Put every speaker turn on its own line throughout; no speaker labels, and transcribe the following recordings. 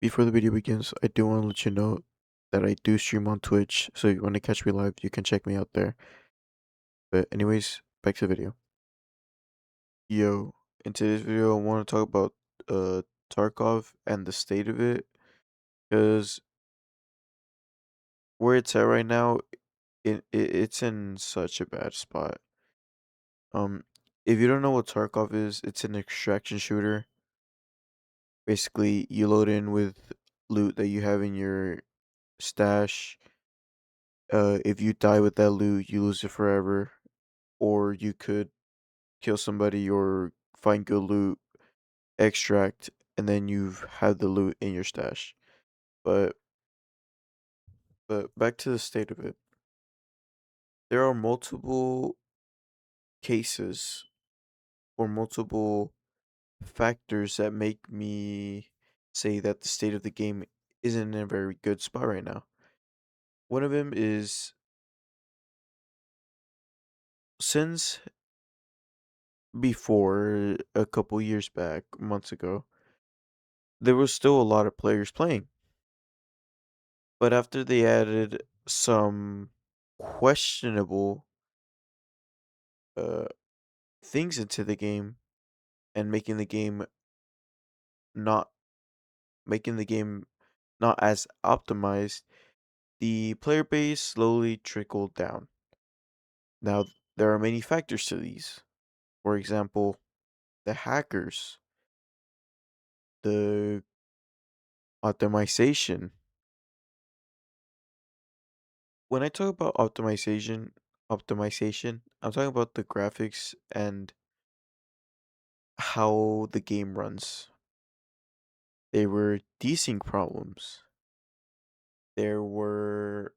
Before the video begins, I do want to let you know that I do stream on Twitch, so if you want to catch me live, you can check me out there. But anyways, back to the video. Yo, in today's video, I want to talk about uh Tarkov and the state of it, because where it's at right now, it's in such a bad spot. Um, if you don't know what Tarkov is, it's an extraction shooter. Basically, you load in with loot that you have in your stash. If you die with that loot, you lose it forever. Or you could kill somebody or find good loot, extract, and then you've had the loot in your stash. But back to the state of it. There are multiple cases or multiple factors that make me say that the state of the game isn't in a very good spot right now. One of them is since before a couple years back, months ago, there was still a lot of players playing. But after they added some questionable uh things into the game and not making the game not as optimized, the player base slowly trickled down. Now there are many factors to these. For example, the hackers, the optimization. When I talk about optimization, I'm talking about the graphics and how the game runs. They were desync problems. There were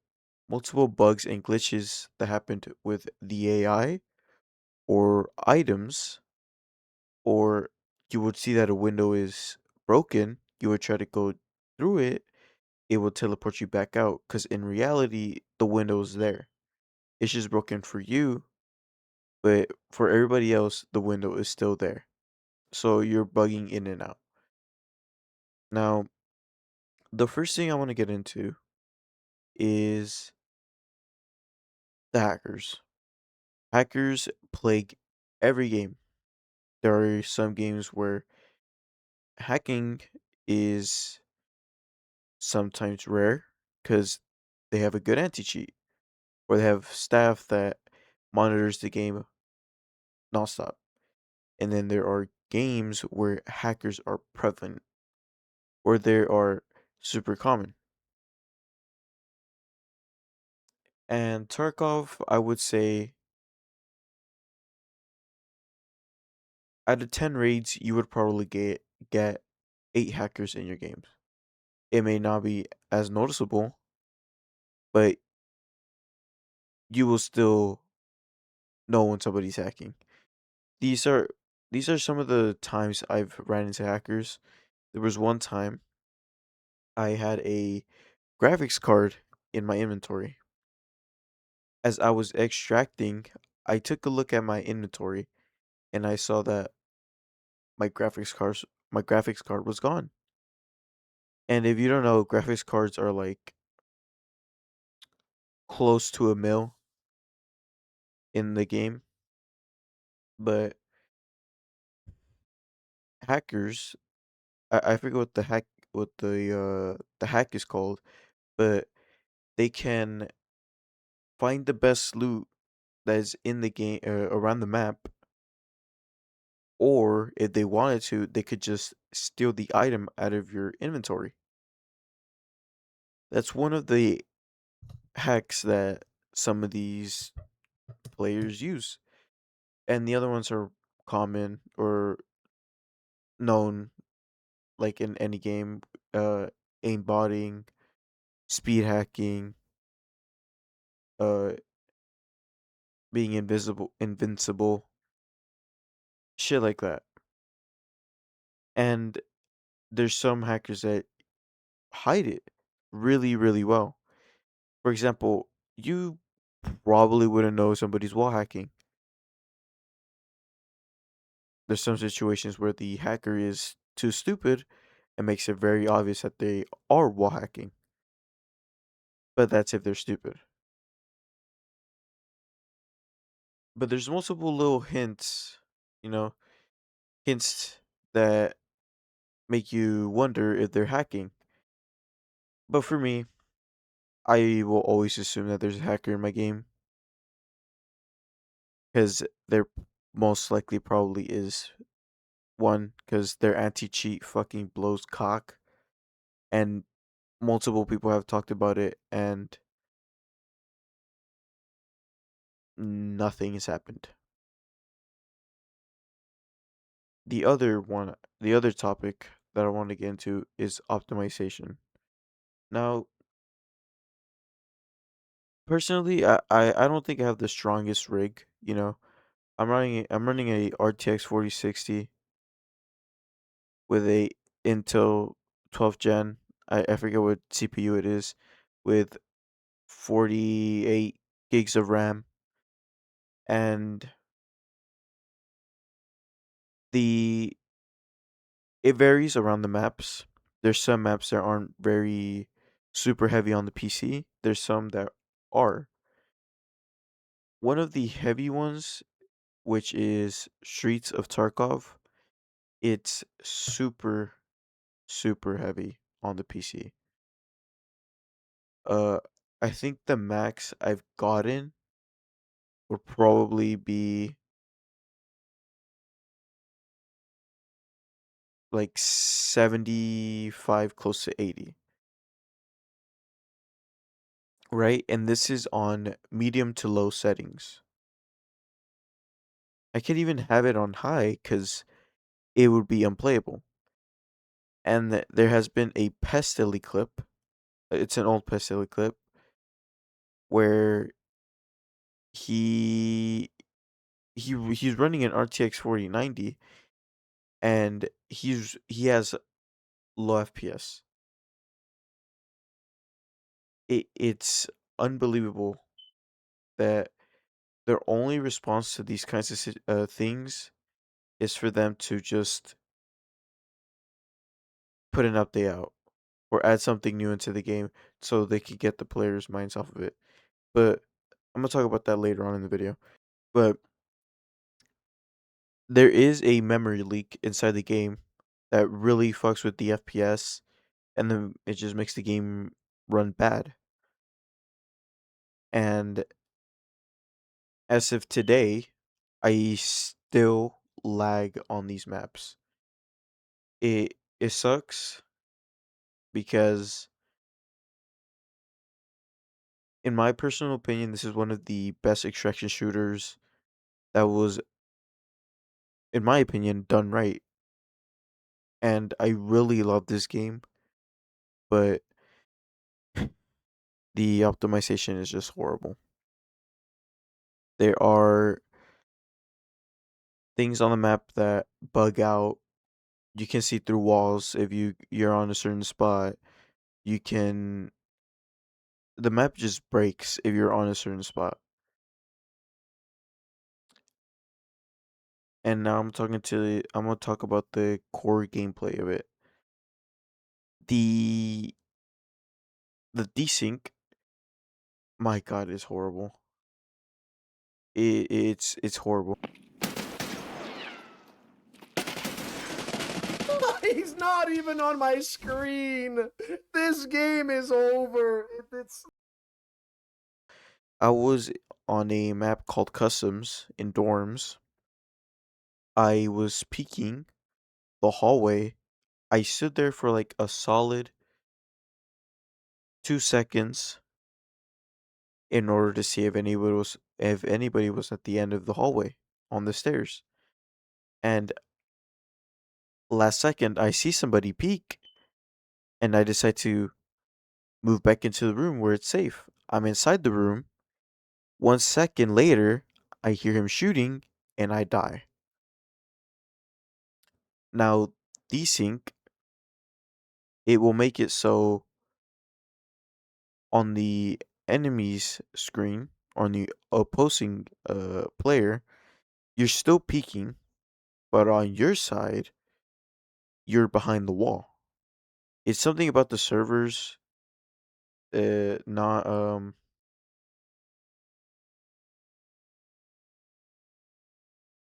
multiple bugs and glitches that happened with the AI or items, or you would see that a window is broken, you would try to go through it, it will teleport you back out because in reality, the window is there. It's just broken for you, but for everybody else, the window is still there. So you're bugging in and out. Now, the first thing I want to get into is the hackers. Hackers plague every game. There are some games where hacking is sometimes rare because they have a good anti cheat or they have staff that monitors the game nonstop. And then there are games where hackers are prevalent or they are super common. And Tarkov, I would say, out of 10 raids, you would probably get 8 hackers in your games. It may not be as noticeable, but you will still know when somebody's hacking. These are these are some of the times I've ran into hackers. There was one time I had a graphics card in my inventory. As I was extracting, I took a look at my inventory and I saw that my graphics card was gone. And if you don't know, graphics cards are like close to a mil in the game, but hackers I forget what the hack is called, but they can find the best loot that is in the game around the map, or if they wanted to, they could just steal the item out of your inventory. That's one of the hacks that some of these players use, and the other ones are common or known, like in any game, aimbotting, speed hacking, uh, being invincible, shit like that. And there's some hackers that hide it really, really well. For example, you probably wouldn't know somebody's wall hacking. There's some situations where the hacker is too stupid It makes it very obvious that they are wall hacking, but that's if they're stupid. But there's multiple little hints, you know, hints that make you wonder if they're hacking. But for me, I will always assume that there's a hacker in my game because there most likely probably is one because their anti cheat fucking blows cock, and multiple people have talked about it, and nothing has happened. The other topic that I want to get into is optimization. Now, personally, I don't think I have the strongest rig. I'm running a RTX 4060 with a Intel 12th gen. I forget what CPU it is, with 48 gigs of RAM, and the it varies around the maps. There's some maps that aren't very super heavy on the PC. There's some that are. One of the heavy ones, which is Streets of Tarkov, it's super super heavy on the PC. Uh I think the max I've gotten would probably be like 75 close to 80, right? And this is on medium to low settings. I can't even have it on high cuz it would be unplayable. And there has been a Pestily clip. It's an old Pestily clip where he he's running an RTX 4090, and he has low FPS. It's unbelievable that their only response to these kinds of things is for them to just put an update out or add something new into the game so they could get the players' minds off of it. But I'm gonna talk about that later on in the video. But there is a memory leak inside the game that really fucks with the FPS, and then it just makes the game run bad. And as of today, I still lag on these maps. It sucks because in my personal opinion, this is one of the best extraction shooters that was, in my opinion, done right. And I really love this game, but the optimization is just horrible. There are things on the map that bug out. You can see through walls if you're on a certain spot. You can The map just breaks if you're on a certain spot. And now I'm gonna talk about the core gameplay of it. The the desync, my god, is horrible. It's horrible.
He's not even on my screen. This game is over. It's
I was on a map called Customs in dorms. I was peeking the hallway. I stood there for like a solid 2 seconds in order to see if anybody was at the end of the hallway on the stairs. And last second I see somebody peek, and I decide to move back into the room where it's safe. I'm inside the room. 1 second later, I hear him shooting and I die. Now, desync, it will make it so on the enemy's screen, on the opposing player, you're still peeking, but on your side, you're behind the wall. It's something about the servers, not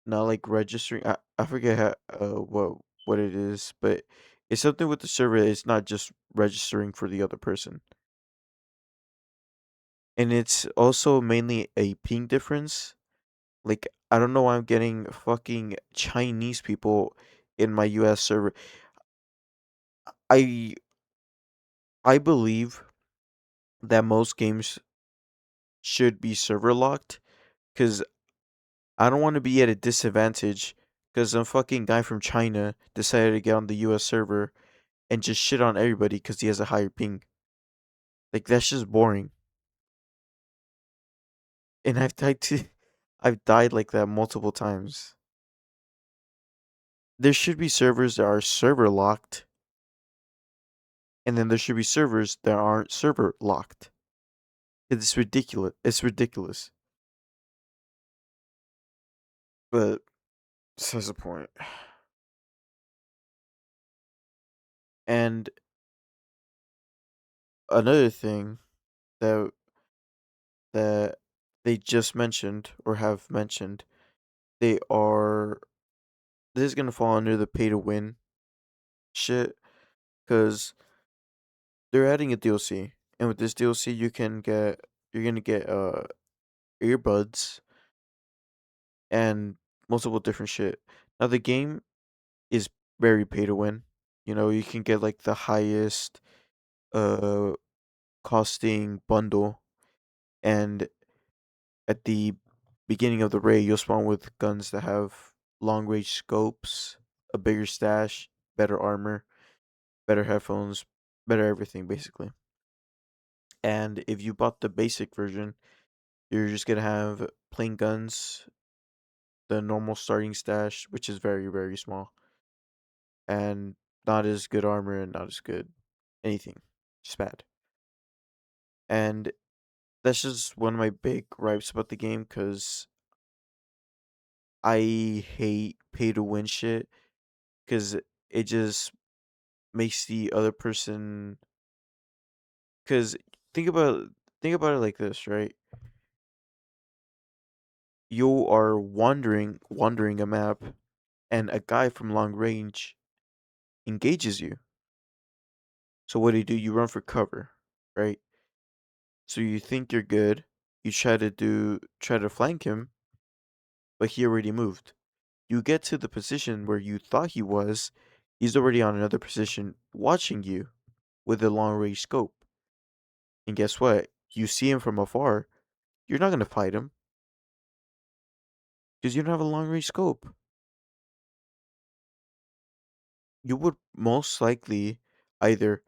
not like registering. I forget how what it is, but it's something with the server. It's not just registering for the other person, and it's also mainly a ping difference. Like I don't know why I'm getting fucking Chinese people in my US server. I I believe that most games should be server locked cuz I don't want to be at a disadvantage cuz some fucking guy from China decided to get on the US server and just shit on everybody cuz he has a higher ping. Like that's just boring. And I've died like that multiple times. There should be servers that are server locked and then there should be servers that aren't server locked. It's ridiculous. It's ridiculous. But says the point. And another thing that that they just mentioned or have mentioned, they are this is gonna fall under the pay to win shit because they're adding a DLC, and with this DLC you're gonna get earbuds and multiple different shit. Now the game is very pay to win. You know, you can get like the highest uh costing bundle, and at the beginning of the raid you'll spawn with guns that have long range scopes, a bigger stash, better armor, better headphones, better everything basically. And if you bought the basic version, you're just gonna have plain guns, the normal starting stash, which is very, very small, and not as good armor and not as good anything. Just bad. And that's just one of my big gripes about the game because I hate pay to win shit because it just makes the other person. Because think about think about it like this, right? You are wandering a map, and a guy from long range engages you. So what do? You run for cover, right? So you think you're good. You try to flank him, but he already moved. You get to the position where you thought he was. He's already on another position watching you with a long range scope. And guess what? You see him from afar. You're not going to fight him because you don't have a long range scope. You would most likely either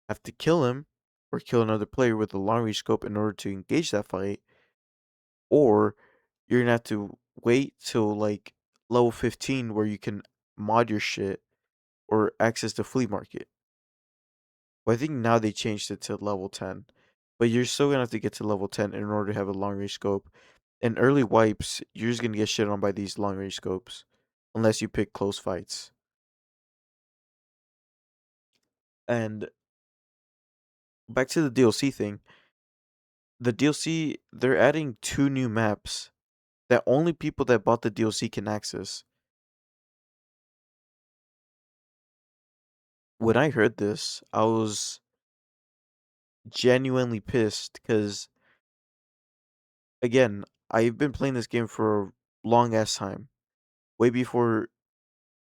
have to kill him or kill another player with a long range scope in order to engage that fight, or you're gonna have to wait till like level 15 where you can mod your shit or access the flea market. Well, I think now they changed it to level 10, but you're still gonna have to get to level 10 in order to have a long range scope. In early wipes, you're just gonna get shit on by these long range scopes unless you pick close fights. And back to the DLC thing. The DLC, they're adding two new maps that only people that bought the DLC can access. When I heard this, I was genuinely pissed because, again, I've been playing this game for a long ass time, way before,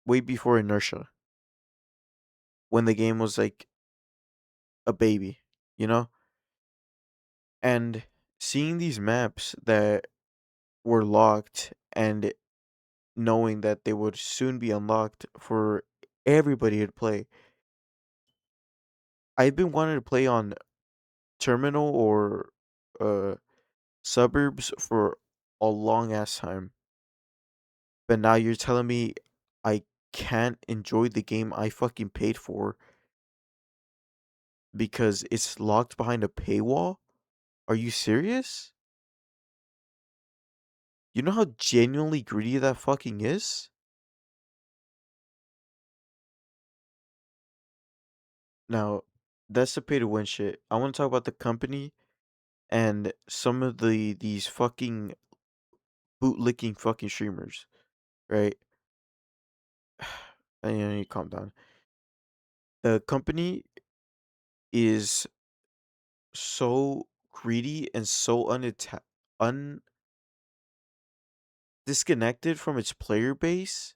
way before Inertia, when the game was like a baby, you know. And seeing these maps that were locked and knowing that they would soon be unlocked for everybody to play, I've been wanting to play on Terminal or uh suburbs for a long ass time. But now you're telling me I can't enjoy the game I fucking paid for because it's locked behind a paywall? Are you serious? You know how genuinely greedy that fucking is? Now, that's the pay to win shit. I want to talk about the company and some of these fucking bootlicking fucking streamers, right? I need to calm down. The company is so greedy and so un disconnected from its player base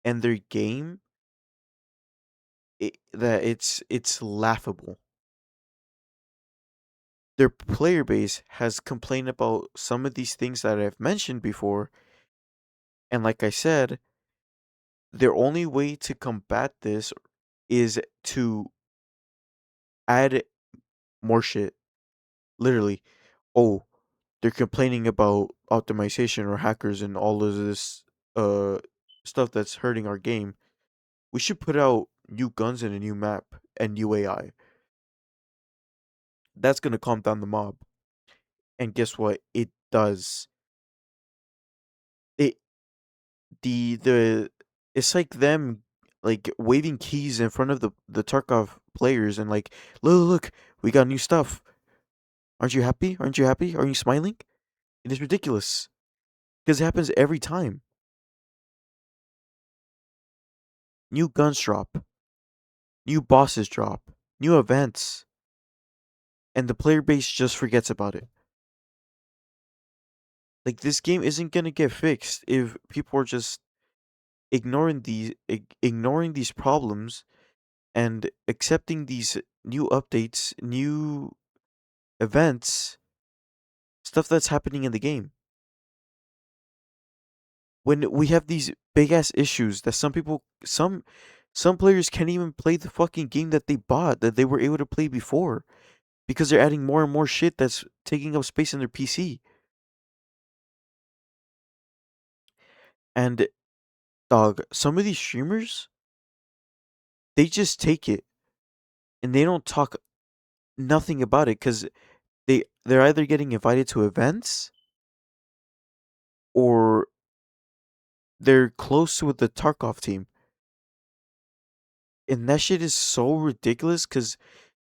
and their game that it's laughable. Their player base has complained about some of these things that I've mentioned before, and like I said, their only way to combat this is to add more shit. Literally, oh, they're complaining about optimization or hackers and all of this uh stuff that's hurting our game. We should put out new guns and a new map and new AI. That's gonna calm down the mob. And guess what? It does. It the it's like them like waving keys in front of the Tarkov players and like, look, we got new stuff. Aren't you happy? Aren't you happy? Are you smiling? It is ridiculous because it happens every time. New guns drop, new bosses drop, new events, and the player base just forgets about it. Like this game isn't gonna get fixed if people are just ignoring these problems and accepting these new updates, new events, stuff that's happening in the game. When we have these big ass issues that some players can't even play the fucking game that they bought that they were able to play before because they're adding more and more shit that's taking up space in their PC. And dog, some of these streamers, they just take it and they don't talk nothing about it cuz they're either getting invited to events or they're close with the Tarkov team. And that shit is so ridiculous cuz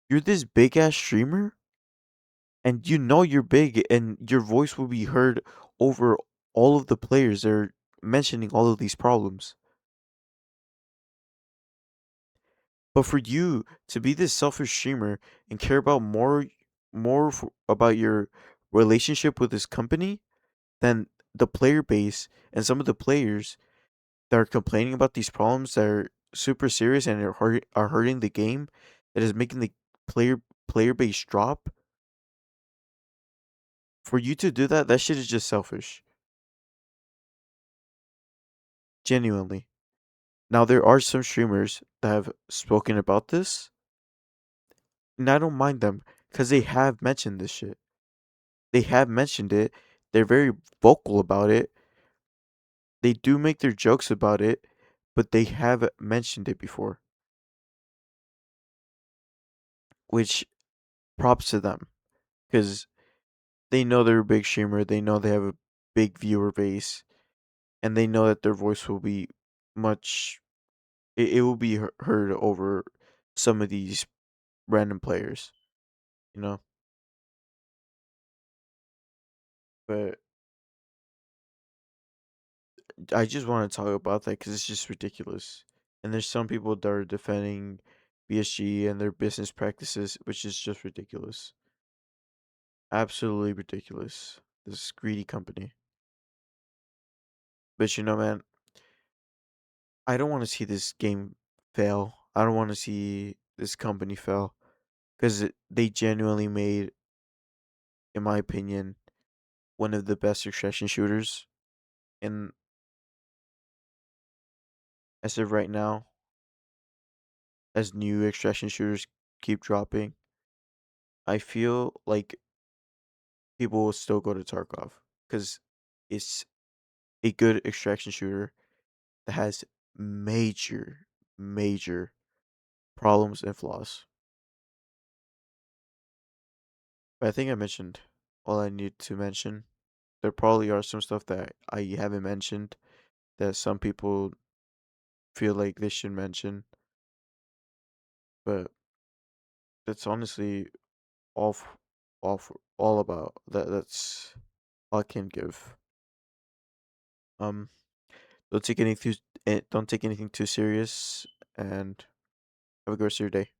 you're this big ass streamer and you know you're big and your voice will be heard over all of the players that are mentioning all of these problems. But for you to be this selfish streamer and care about about your relationship with this company than the player base and some of the players that are complaining about these problems that are super serious and are hurting the game that is making the player base drop. For you to do that, that shit is just selfish. Genuinely. Now there are some streamers that have spoken about this, and I don't mind them because they have mentioned this shit. They have mentioned it. They're very vocal about it. They do make their jokes about it, but they have mentioned it before, which props to them because they know they're a big streamer. They know they have a big viewer base, and they know that their voice will be much. It will be heard over some of these random players, you know. But I just want to talk about that because it's just ridiculous. And there's some people that are defending BSG and their business practices, which is just ridiculous. Absolutely ridiculous. This greedy company. But you know, man, I don't want to see this game fail. I don't want to see this company fail because they genuinely made, in my opinion, one of the best extraction shooters. And as of right now, as new extraction shooters keep dropping, I feel like people will still go to Tarkov because it's a good extraction shooter that has major problems and flaws. But I think I mentioned all I need to mention. There probably are some stuff that I haven't mentioned that some people feel like they should mention, but that's honestly all all about that. That's all I can give. Um, don't take anything too serious, and have a good rest of your day.